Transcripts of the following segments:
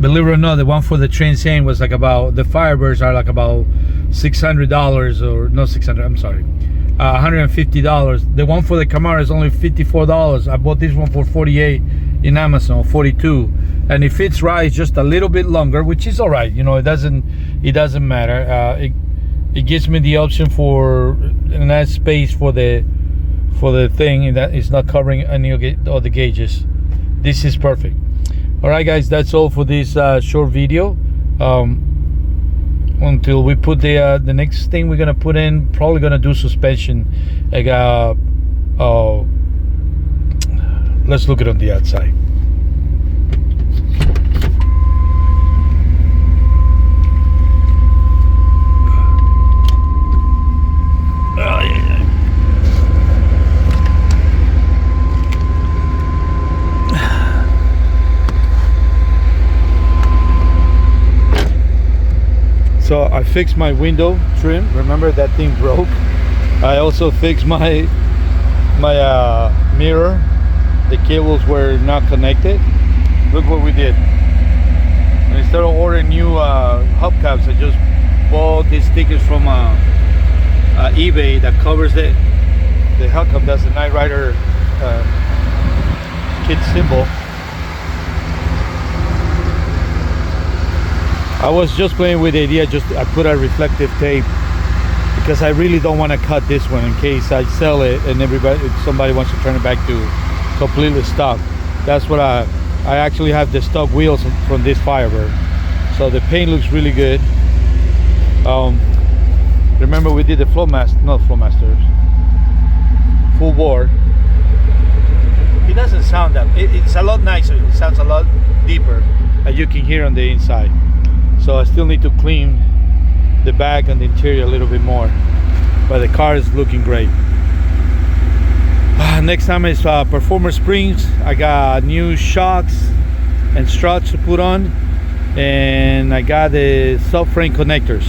believe it or not, the one for the Transcend was like about, the Firebirds are like about $600, or no, 600, I'm sorry, $150. The one for the Camaro is only $54. I bought this one for 48 in Amazon, 42, and it fits right. It's just a little bit longer, which is all right. You know, it doesn't matter. It gives me the option for a nice space for the thing, and that is not covering any of the gauges. This is perfect. All right, guys, that's all for this short video. Until we put the next thing we're gonna put in, probably gonna do suspension. I got let's look at it on the outside. So I fixed my window trim. Remember, that thing broke. I also fixed my mirror. The cables were not connected. Look what we did. And instead of ordering new hubcaps, I just bought these stickers from eBay that covers the hubcap. That's the Knight Rider kid symbol. I was just playing with the idea, I put a reflective tape because I really don't want to cut this one in case I sell it and somebody wants to turn it back to completely stock. That's what I actually have the stock wheels from this Firebird. So the paint looks really good. Remember we did the full bore. It doesn't sound that, it's a lot nicer. It sounds a lot deeper, as you can hear on the inside. So I still need to clean the back and the interior a little bit more, but the car is looking great. Next time is performance springs. I got new shocks and struts to put on, and I got the subframe connectors.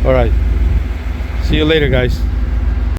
All right, see you later, guys.